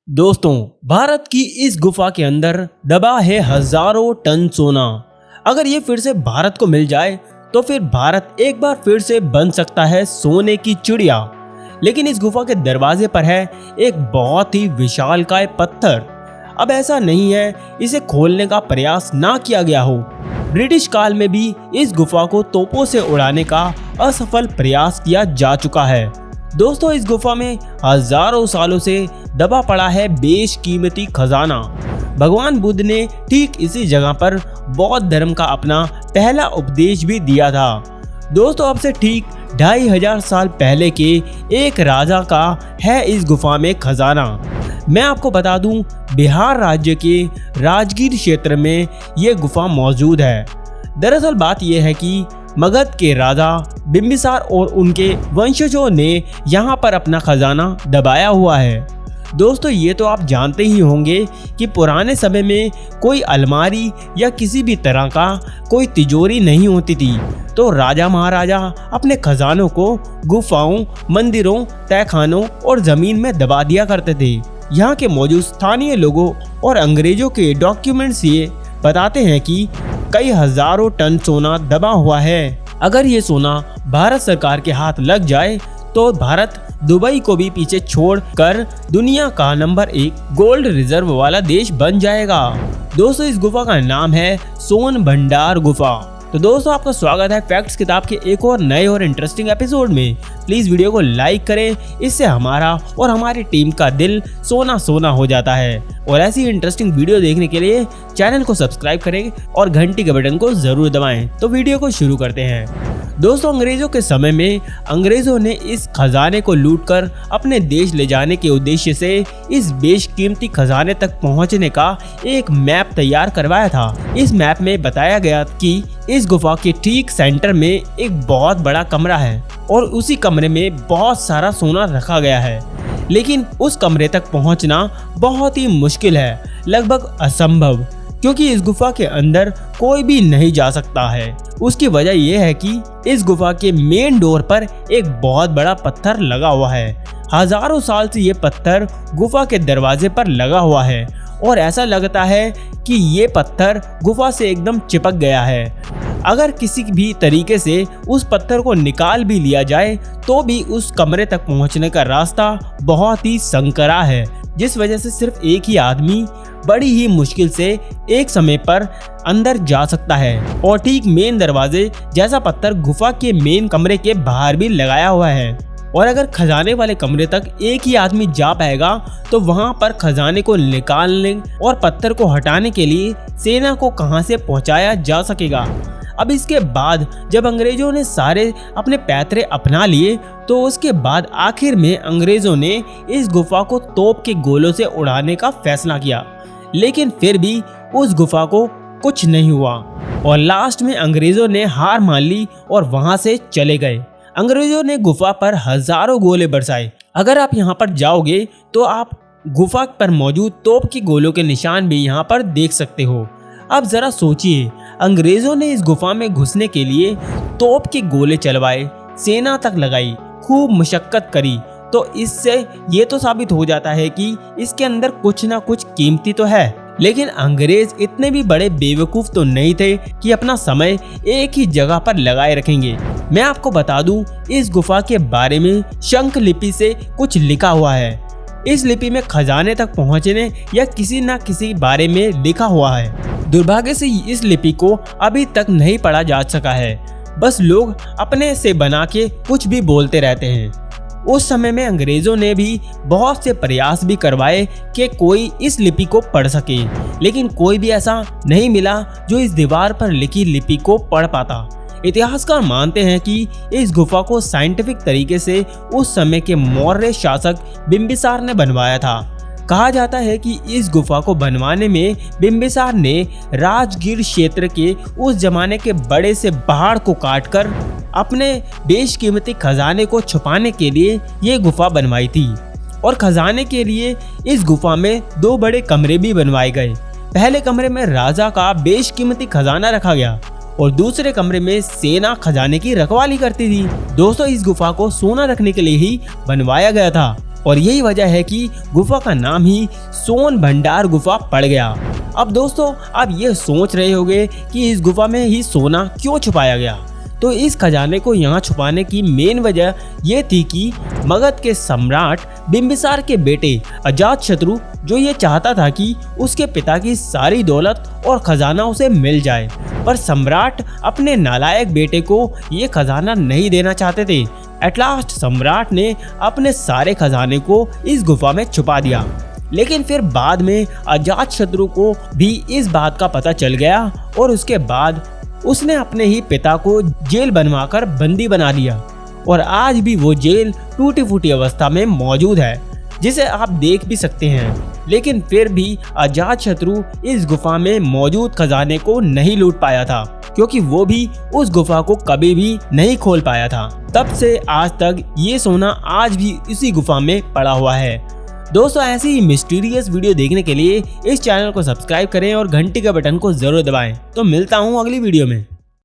दोस्तों, भारत की इस गुफा के अंदर दबा है हजारों टन सोना। अगर ये फिर से भारत को मिल जाए तो फिर भारत एक बार फिर से बन सकता है सोने की चिड़िया। लेकिन इस गुफा के दरवाजे पर है एक बहुत ही विशालकाय पत्थर। अब ऐसा नहीं है इसे खोलने का प्रयास ना किया गया हो। ब्रिटिश काल में भी इस गुफा को तोपों से उड़ाने का असफल प्रयास किया जा चुका है। दोस्तों, इस गुफा में हजारों सालों से दबा पड़ा है बेशकीमती खजाना। भगवान बुद्ध ने ठीक इसी जगह पर बौद्ध धर्म का अपना पहला उपदेश भी दिया था। दोस्तों, अब से ठीक 2500 साल पहले के एक राजा का है इस गुफा में खजाना। मैं आपको बता दूं, बिहार राज्य के राजगीर क्षेत्र में ये गुफा मौजूद है। दरअसल बात यह है कि मगध के राजा बिंबिसार और उनके वंशजों ने यहाँ पर अपना खजाना दबाया हुआ है। दोस्तों, ये तो आप जानते ही होंगे कि पुराने समय में कोई अलमारी या किसी भी तरह का कोई तिजोरी नहीं होती थी, तो राजा महाराजा अपने खजानों को गुफाओं, मंदिरों, तहखानों और जमीन में दबा दिया करते थे। यहाँ के मौजूद स्थानीय लोगों और अंग्रेजों के डॉक्यूमेंट्स ये बताते हैं कि कई हजारों टन सोना दबा हुआ है। अगर ये सोना भारत सरकार के हाथ लग जाए तो भारत दुबई को भी पीछे छोड़कर दुनिया का नंबर 1 गोल्ड रिजर्व वाला देश बन जाएगा। दोस्तों, इस गुफा का नाम है सोन भंडार गुफा। तो दोस्तों, आपका स्वागत है फैक्ट्स किताब के एक और नए और इंटरेस्टिंग एपिसोड में। प्लीज वीडियो को लाइक करें, इससे हमारा और हमारी टीम का दिल सोना सोना हो जाता है। और ऐसी इंटरेस्टिंग वीडियो देखने के लिए चैनल को सब्सक्राइब करें और घंटी के बटन को जरूर दबाएं। तो वीडियो को शुरू करते हैं। दोस्तों, अंग्रेजों के समय में अंग्रेजों ने इस खजाने को लूटकर अपने देश ले जाने के उद्देश्य से इस बेशकीमती खजाने तक पहुंचने का एक मैप तैयार करवाया था। इस मैप में बताया गया कि इस गुफा के ठीक सेंटर में एक बहुत बड़ा कमरा है और उसी कमरे में बहुत सारा सोना रखा गया है। लेकिन उस कमरे तक पहुंचना बहुत ही मुश्किल है, लगभग असंभव, क्योंकि इस गुफा के अंदर कोई भी नहीं जा सकता है। उसकी वजह यह है कि इस गुफा के मेन डोर पर एक बहुत बड़ा पत्थर लगा हुआ है। हजारों साल से ये पत्थर गुफा के दरवाजे पर लगा हुआ है और ऐसा लगता है कि ये पत्थर गुफा से एकदम चिपक गया है। अगर किसी भी तरीके से उस पत्थर को निकाल भी लिया जाए तो भी उस कमरे तक पहुंचने का रास्ता बहुत ही संकरा है, जिस वजह से सिर्फ एक ही आदमी बड़ी ही मुश्किल से एक समय पर अंदर जा सकता है। और ठीक मेन दरवाजे जैसा पत्थर गुफा के मेन कमरे के बाहर भी लगाया हुआ है। और अगर खजाने वाले कमरे तक एक ही आदमी जा पाएगा तो वहां पर खजाने को निकालने और पत्थर को हटाने के लिए सेना को कहां से पहुंचाया जा सकेगा। अब इसके बाद जब अंग्रेजों ने सारे अपने पैतरे अपना लिए तो उसके बाद आखिर में अंग्रेजों ने इस गुफा को तोप के गोलों से उड़ाने का फैसला किया। लेकिन फिर भी उस गुफा को कुछ नहीं हुआ और लास्ट में अंग्रेजों ने हार मान ली और वहां से चले गए। अंग्रेजों ने गुफा पर हजारों गोले बरसाए। अगर आप यहाँ पर जाओगे तो आप गुफा पर मौजूद तोप के गोलों के निशान भी यहाँ पर देख सकते हो। अब जरा सोचिए, अंग्रेजों ने इस गुफा में घुसने के लिए तोप के गोले चलवाए, सेना तक लगाई, खूब मशक्कत करी, तो इससे ये तो साबित हो जाता है कि इसके अंदर कुछ ना कुछ कीमती तो है। लेकिन अंग्रेज इतने भी बड़े बेवकूफ तो नहीं थे कि अपना समय एक ही जगह पर लगाए रखेंगे। मैं आपको बता दूं, इस गुफा के बारे में शंख लिपि से कुछ लिखा हुआ है। इस लिपि में खजाने तक पहुंचने या किसी न किसी बारे में लिखा हुआ है। दुर्भाग्य से इस लिपि को अभी तक नहीं पढ़ा जा सका है। बस लोग अपने से बना के कुछ भी बोलते रहते हैं। उस समय में अंग्रेजों ने भी बहुत से प्रयास भी करवाए कि कोई इस लिपि को पढ़ सके, लेकिन कोई भी ऐसा नहीं मिला जो इस दीवार पर लिखी लिपि को पढ़ पाता। इतिहासकार मानते हैं कि इस गुफा को साइंटिफिक तरीके से उस समय के मौर्य शासक बिंबिसार ने बनवाया था। कहा जाता है कि इस गुफा को बनवाने में बिंबिसार ने राजगीर क्षेत्र के उस जमाने के बड़े से पहाड़ को काटकर अपने बेशकीमती खजाने को छुपाने के लिए ये गुफा बनवाई थी। और खजाने के लिए इस गुफा में 2 बड़े कमरे भी बनवाए गए। पहले कमरे में राजा का बेशकीमती खजाना रखा गया और दूसरे कमरे में सेना खजाने की रखवाली करती थी। दोस्तों, इस गुफा को सोना रखने के लिए ही बनवाया गया था और यही वजह है कि गुफा का नाम ही सोन भंडार गुफा पड़ गया। अब दोस्तों आप ये सोच रहे होंगे कि इस गुफा में ही सोना क्यों छुपाया गया। तो इस खजाने को यहाँ छुपाने की मेन वजह ये थी कि मगध के सम्राट बिंबिसार के बेटे अजातशत्रु जो ये चाहता था कि उसके पिता की सारी दौलत और खजाना उसे मिल जाए, पर सम्राट अपने नालायक बेटे को ये खजाना नहीं देना चाहते थे। एट लास्ट सम्राट ने अपने सारे खजाने को इस गुफा में छुपा दिया। लेकिन फिर बाद में अजातशत्रु को भी इस बात का पता चल गया और उसके बाद उसने अपने ही पिता को जेल बनवाकर बंदी बना लिया और आज भी वो जेल टूटी फूटी अवस्था में मौजूद है, जिसे आप देख भी सकते हैं। लेकिन फिर भी अजातशत्रु इस गुफा में मौजूद खजाने को नहीं लूट पाया था, क्योंकि वो भी उस गुफा को कभी भी नहीं खोल पाया था। तब से आज तक ये सोना आज भी इसी गुफा में पड़ा हुआ है। दोस्तों ऐसी ही मिस्टीरियस वीडियो देखने के लिए इस चैनल को सब्सक्राइब करें और घंटी का बटन को जरूर दबाएं। तो मिलता हूँ अगली वीडियो में।